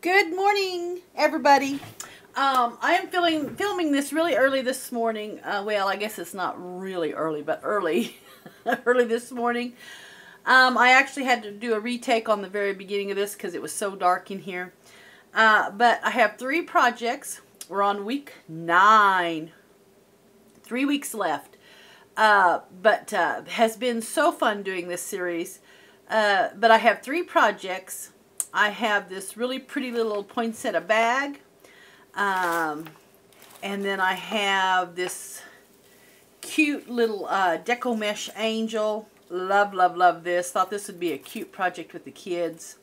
Good morning, everybody. I am filming this really early this morning. Well, I guess it's not really early, but early, early this morning. I actually had to do a retake on the very beginning of this because it was so dark in here. But I have 3 projects. We're on week 9. 3 weeks left. But has been so fun doing this series. But I have 3 projects. I have this really pretty little poinsettia bag. And then I have this cute little Deco mesh angel. Love, love, love this. Thought this would be a cute project with the kids.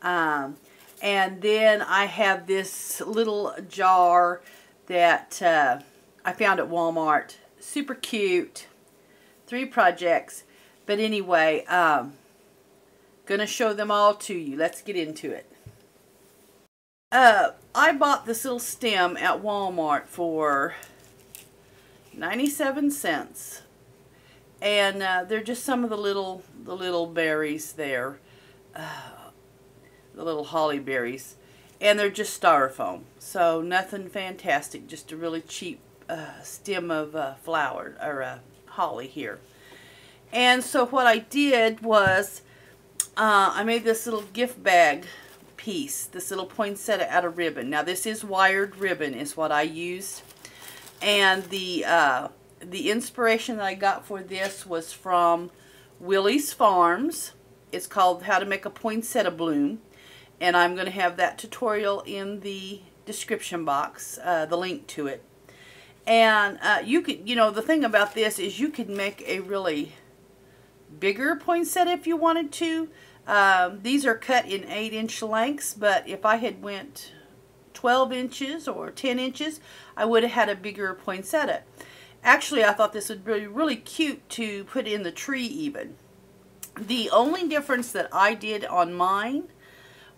And then I have this little jar that I found at Walmart. Super cute. 3 projects. But anyway, gonna show them all to you. Let's get into it. I bought this little stem at Walmart for 97 cents. And they're just some of the little berries there. The little holly berries. And they're just styrofoam. So nothing fantastic. Just a really cheap stem of flower or holly here. And so what I did was I made this little gift bag piece, this little poinsettia out of ribbon. Now this is wired ribbon is what I used. And the inspiration that I got for this was from Willey Farms. It's called How to Make a Poinsettia Bloom. And I'm going to have that tutorial in the description box, the link to it. And you could, the thing about this is you could make a really bigger poinsettia if you wanted to. These are cut in 8-inch lengths, but if I had went 12 inches or 10 inches, I would have had a bigger poinsettia. Actually, I thought this would be really cute to put in the tree even. The only difference that I did on mine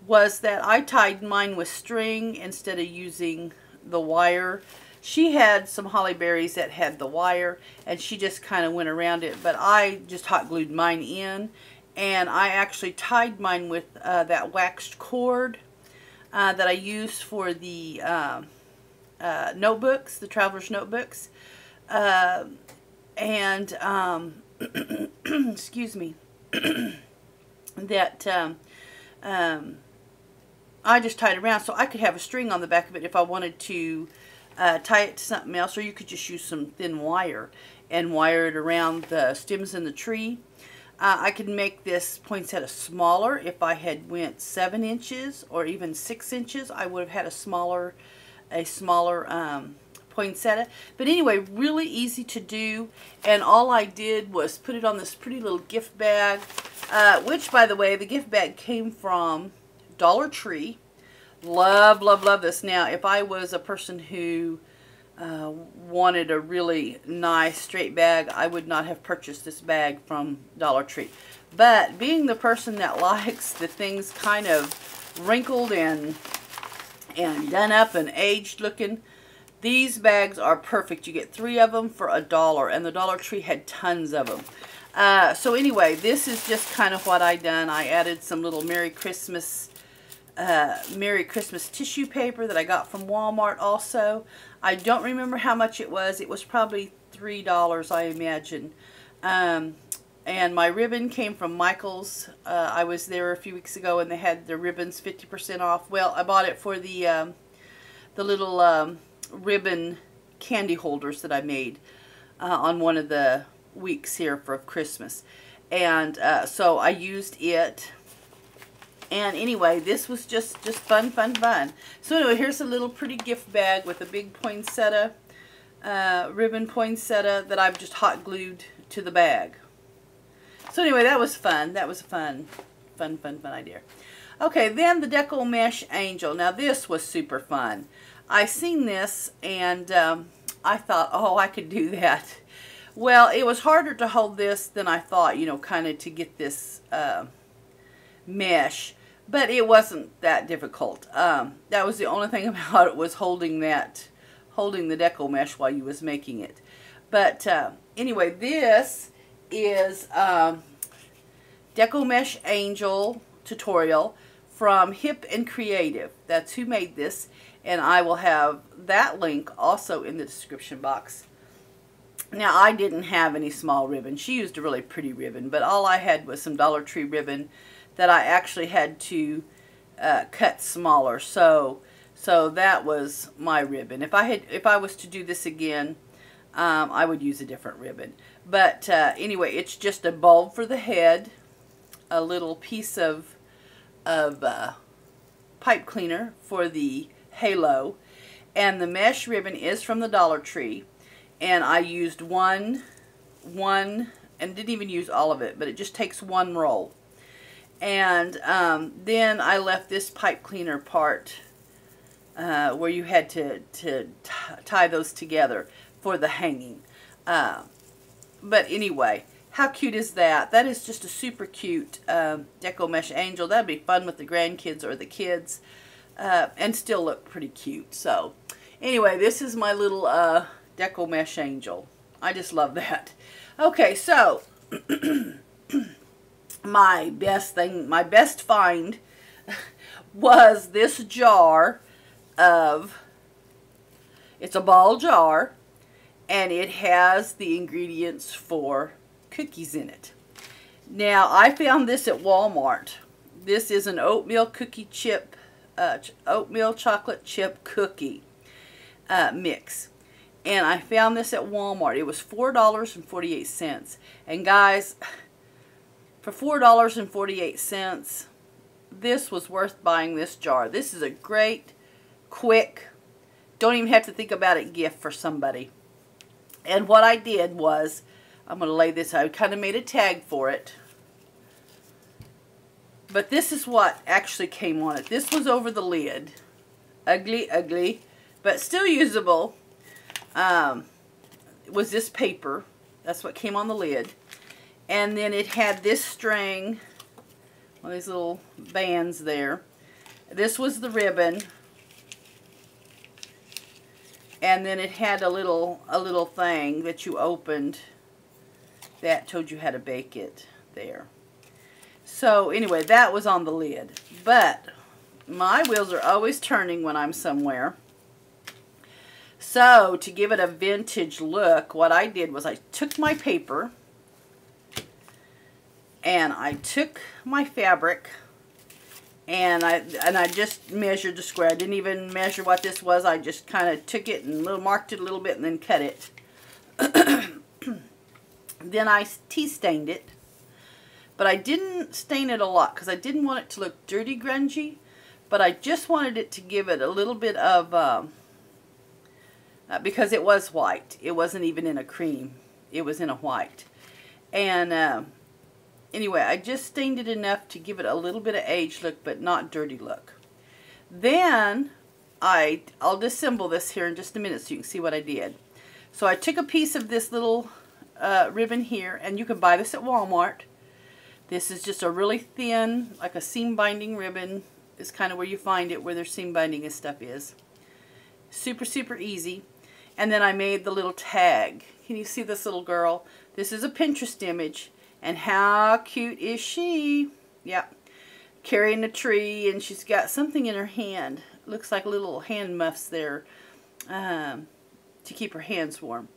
was that I tied mine with string instead of using the wire. She had some holly berries that had the wire, and she just kind of went around it, but I just hot glued mine in, and I actually tied mine with that waxed cord that I used for the notebooks, the traveler's notebooks, and excuse me, that I just tied around so I could have a string on the back of it if I wanted to tie it to something else, or you could just use some thin wire and wire it around the stems in the tree. I could make this poinsettia smaller. If I had went 7 inches or even 6 inches, I would have had a smaller poinsettia. But anyway, really easy to do, and all I did was put it on this pretty little gift bag, which, by the way, the gift bag came from Dollar Tree. Love, love, love this. Now, if I was a person who wanted a really nice straight bag, I would not have purchased this bag from Dollar Tree. But being the person that likes the things kind of wrinkled and done up and aged looking, these bags are perfect. You get 3 of them for $1, and the Dollar Tree had tons of them. So anyway, this is just kind of what I done. I added some little Merry Christmas tissue paper that I got from Walmart also. I don't remember how much it was. It was probably $3, I imagine. And my ribbon came from Michael's. I was there a few weeks ago and they had their ribbons 50% off. Well, I bought it for the little ribbon candy holders that I made on one of the weeks here for Christmas. And so I used it. And anyway, this was just fun, fun, fun. So anyway, here's a little pretty gift bag with a big poinsettia, ribbon poinsettia that I've just hot glued to the bag. So anyway, that was fun. That was a fun idea. Okay, then the Deco Mesh Angel. Now this was super fun. I seen this and I thought, oh, I could do that. Well, it was harder to hold this than I thought, kind of to get this mesh, but it wasn't that difficult. That was the only thing about it, was holding the Deco mesh while you was making it. But anyway, this is Deco Mesh Angel tutorial from Hip and Creative. That's who made this, and I will have that link also in the description box. Now, I didn't have any small ribbon. She used a really pretty ribbon, but all I had was some Dollar Tree ribbon that I actually had to cut smaller. So that was my ribbon. If I was to do this again, I would use a different ribbon. But anyway, it's just a bulb for the head, a little piece of pipe cleaner for the halo, and the mesh ribbon is from the Dollar Tree. And I used one, and didn't even use all of it, but it just takes one roll. And then I left this pipe cleaner part where you had to tie those together for the hanging. But anyway, how cute is that? That is just a super cute Deco mesh angel. That'd be fun with the grandkids or the kids, and still look pretty cute. So anyway, this is my little Deco mesh angel. I just love that. Okay, so my best find was this jar of, it's a ball jar, and it has the ingredients for cookies in it. Now, I found this at Walmart. This is an oatmeal cookie chip, oatmeal chocolate chip cookie mix. And I found this at Walmart. It was $4.48. And guys, for $4.48, this was worth buying this jar. This is a great, quick, don't even have to think about it gift for somebody. And what I did was, I'm going to lay this, I kind of made a tag for it. But this is what actually came on it. This was over the lid. Ugly, ugly, but still usable. Was this paper. That's what came on the lid. And then it had this string, one of these little bands there. This was the ribbon. And then it had a little thing that you opened that told you how to bake it there. So anyway, that was on the lid. But my wheels are always turning when I'm somewhere. So to give it a vintage look, what I did was I took my paper and I took my fabric and I just measured the square. I didn't even measure what this was. I just kind of took it and marked it a little bit and then cut it. Then I tea stained it. But I didn't stain it a lot because I didn't want it to look dirty, grungy. But I just wanted it to give it a little bit of, because it was white. It wasn't even in a cream. It was in a white. And anyway, I just stained it enough to give it a little bit of age look, but not dirty look. Then I'll disassemble this here in just a minute so you can see what I did. So I took a piece of this little ribbon here, and you can buy this at Walmart. This is just a really thin, like a seam binding ribbon. Is kind of where you find it, where their seam binding and stuff is. Super, super easy. And then I made the little tag. Can you see this little girl? This is a Pinterest image. And how cute is she? Yeah. Carrying a tree, and she's got something in her hand. Looks like little hand muffs there to keep her hands warm.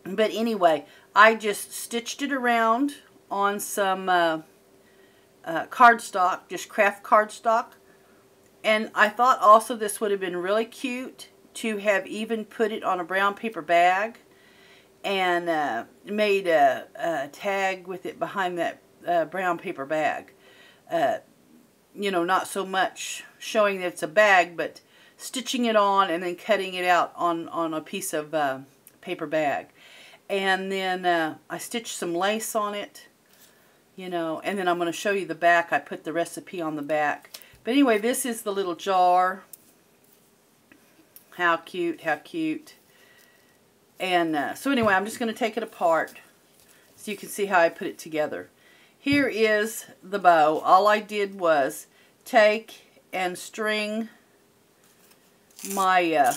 But anyway, I just stitched it around on some cardstock, just craft cardstock. And I thought also this would have been really cute to have even put it on a brown paper bag and made a tag with it behind that brown paper bag. You know, not so much showing that it's a bag, but stitching it on and then cutting it out on a piece of paper bag. And then I stitched some lace on it, you know, and then I'm going to show you the back. I put the recipe on the back. But anyway, this is the little jar. How cute, how cute. And so anyway, I'm just going to take it apart so you can see how I put it together. Here is the bow. All I did was take and string my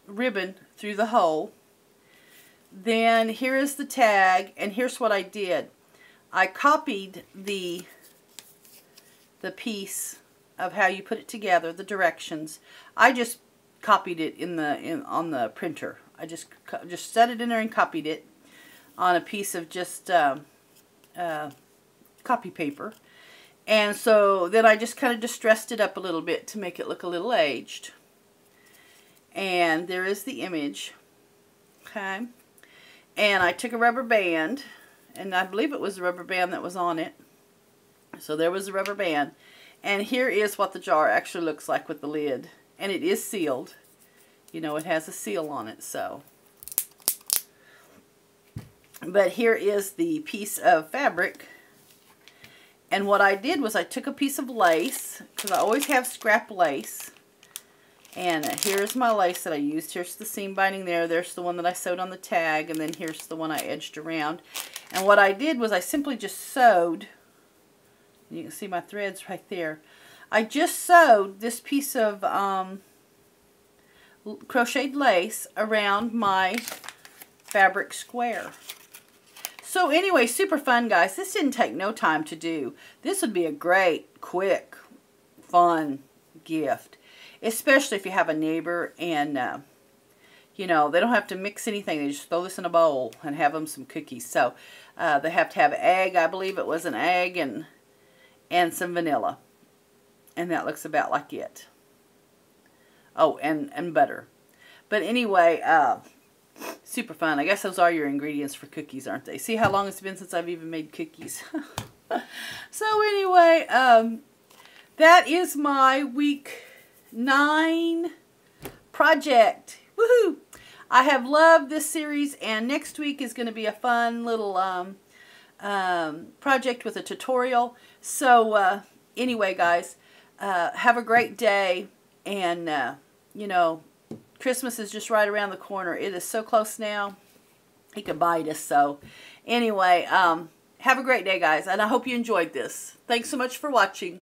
ribbon through the hole. Then here is the tag, and here's what I did. I copied the piece of how you put it together, the directions. I just copied it on the printer. I just set it in there and copied it on a piece of just copy paper. And so then I just kind of distressed it up a little bit to make it look a little aged. And there is the image. Okay. And I took a rubber band, and I believe it was the rubber band that was on it. So there was the rubber band. And here is what the jar actually looks like with the lid. And it is sealed. You know, it has a seal on it, so. But here is the piece of fabric. And what I did was I took a piece of lace, because I always have scrap lace. And here's my lace that I used. Here's the seam binding there. There's the one that I sewed on the tag. And then here's the one I edged around. And what I did was I simply just sewed. You can see my threads right there. I just sewed this piece of crocheted lace around my fabric square. So anyway, super fun, guys. This didn't take no time to do. This would be a great, quick, fun gift. Especially if you have a neighbor and, you know, they don't have to mix anything. They just throw this in a bowl and have them some cookies. So they have to have egg. I believe it was an egg and some vanilla. And that looks about like it. Oh, and butter. But anyway, super fun. I guess those are your ingredients for cookies, aren't they? See how long it's been since I've even made cookies. So anyway, that is my week 9 project. Woohoo! I have loved this series, and next week is going to be a fun little project with a tutorial. So anyway, guys, have a great day, and you know, Christmas is just right around the corner. It is so close now. He could bite us. So anyway, have a great day, guys, and I hope you enjoyed this. Thanks so much for watching.